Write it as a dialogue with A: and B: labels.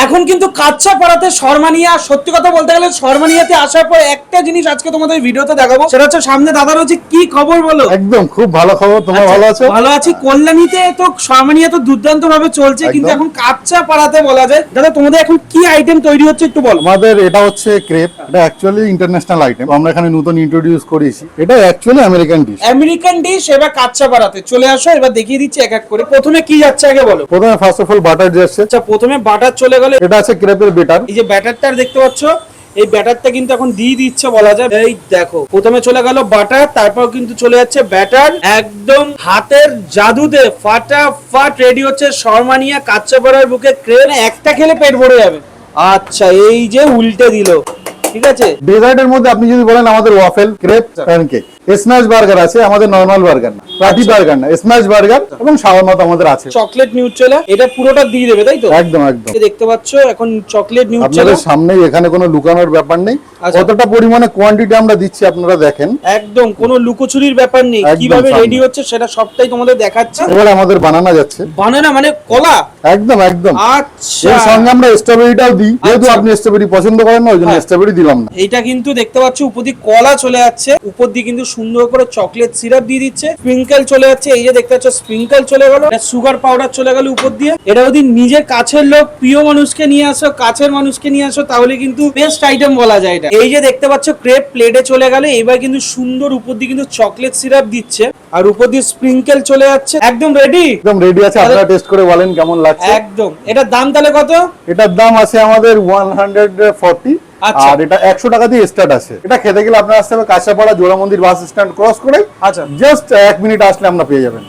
A: এখন কিন্তু কাচ্চা পাড়াতে শর্মানিয়া, সত্যি কথা বলতে গেলে শর্মানিয়াতে আসার পর একটা জিনিস আজকে তোমাদের ভিডিওতে দেখাবো, সেটা হচ্ছে সামনে দাদা রয়েছে। কি খবর বলো?
B: একদম খুব ভালো খবর। তোমরা ভালো আছো?
A: ভালো আছি। কল্যাণীতে তো শর্মানিয়া তো দুর্দান্ত ভাবে চলছে, কিন্তু এখন কাচ্চা পাড়াতে বলা যায়। দাদা তোমাদের এখন কি আইটেম তৈরি হচ্ছে একটু বলো।
B: আমাদের এটা হচ্ছে ক্রেপ, এটা অ্যাকচুয়ালি ইন্টারন্যাশনাল আইটেম, আমরা এখানে নতুন ইন্ট্রোডিউস করেছি। এটা actually American dish.
A: American dish. এবার কাচ্চা পাড়াতে চলে আসো, এবার দেখিয়ে দিচ্ছি এক এক করে। প্রথমে কি যাচ্ছে আগে বলো।
B: প্রথমে ফার্স্ট অফ অল বাটার যাচ্ছে।
A: আচ্ছা, প্রথমে বাটার চলে গেল।
B: এটা আছে ক্রেপের বেটার।
A: এই যে ব্যাটারটা দেখতে পাচ্ছ, এই ব্যাটারটা কিন্তু এখন দিয়ে দিচ্ছে বলা যায়। এই দেখো, প্রথমে চলে গেল বাটার, তারপর কিন্তু চলে যাচ্ছে ব্যাটার। একদম হাতের জাদুতে ফাটাফাট রেডি হচ্ছে শর্মানিয়া কাচ্চা পাড়ার বুকে ক্রেপ। একটা খেলে পেট ভরে যাবে। আচ্ছা, এই যে উল্টে দিল, ঠিক আছে।
B: ডেজার্টের মধ্যে আপনি যদি বলেন আমাদের waffle, crepe, pancake, smash burger আছে, আমাদের নরমাল বার্গার না, পার্টি বার্গার না, স্ম্যাশ বার্গার এবং শাওয়ারমা তো আমাদের আছে।
A: চকলেট নিউট্রেলা, এটা পুরোটা দিয়ে দেবে তাই তো?
B: একদম একদম।
A: দেখতে পাচ্ছ এখন চকলেট নিউট্রেলা
B: আপনাদের সামনেই, এখানে কোনো লুকানোর ব্যাপার নেই।
A: আচ্ছা।
B: কতটা পরিমাণে কোয়ান্টিটি আমরা দিচ্ছি আপনারা দেখেন।
A: একদম কোনো লুকোচুরির ব্যাপার নেই।
B: একদম
A: কিভাবে
B: সামনে।
A: রেডি হচ্ছে সেটা সবটাই তোমাদের দেখাচ্ছে।
B: এবারে আমাদের বানানা যাচ্ছে।
A: বানানা মানে কলা?
B: একদম একদম।
A: আচ্ছা,
B: এর সঙ্গে আমরা স্ট্রবেরিটাও দিই, যেহেতু
A: আচ্ছা।
B: আপনি স্ট্রবেরি পছন্দ করেন না, ওই জন্য
A: হ্যাঁ।
B: স্ট্রবেরি দিলাম না।
A: এইটা কিন্তু দেখতে পাচ্ছ উপর দিয়ে কলা চলে যাচ্ছে, উপর দিয়ে কিন্তু সুন্দর করে চকলেট সিরাপ দিয়ে দিচ্ছে, স্প্রিঙ্কেল চলে যাচ্ছে। এই যে দেখতে পাচ্ছ স্প্রিঙ্কেল চলে গেল, সুগার পাউডার চলে গেল উপর দিয়ে। এটা যদি নিজের কাছের লোক, প্রিয় মানুষকে নিয়ে আসো, কাছের মানুষকে নিয়ে আসো, তাহলে কিন্তু বেস্ট আইটেম বলা যায় এটা। এই যে দেখতে পাচ্ছ ক্রেপ প্লেটে চলে গেল, এবার কিন্তু সুন্দর উপর দিয়ে কিন্তু চকলেট সিরাপ দিচ্ছে, আর উপর দিয়ে স্প্রিঙ্কেল চলে যাচ্ছে। একদম রেডি,
B: একদম রেডি আছে। আপনারা টেস্ট করে বলেন কেমন লাগছে।
A: একদম। এটার দাম তাহলে কত?
B: এটার দাম আছে আমাদের 140।
A: আচ্ছা।
B: আর এটা 100 টাকা দিয়ে স্টার্ট আছে। এটা খেতে গেলে আপনার আসতে হবে কাঁচাপাড়া জোড়া মন্দির বাস স্ট্যান্ড ক্রস করে।
A: আচ্ছা।
B: জাস্ট 1 মিনিট আসলে আমরা পেয়ে যাবেন।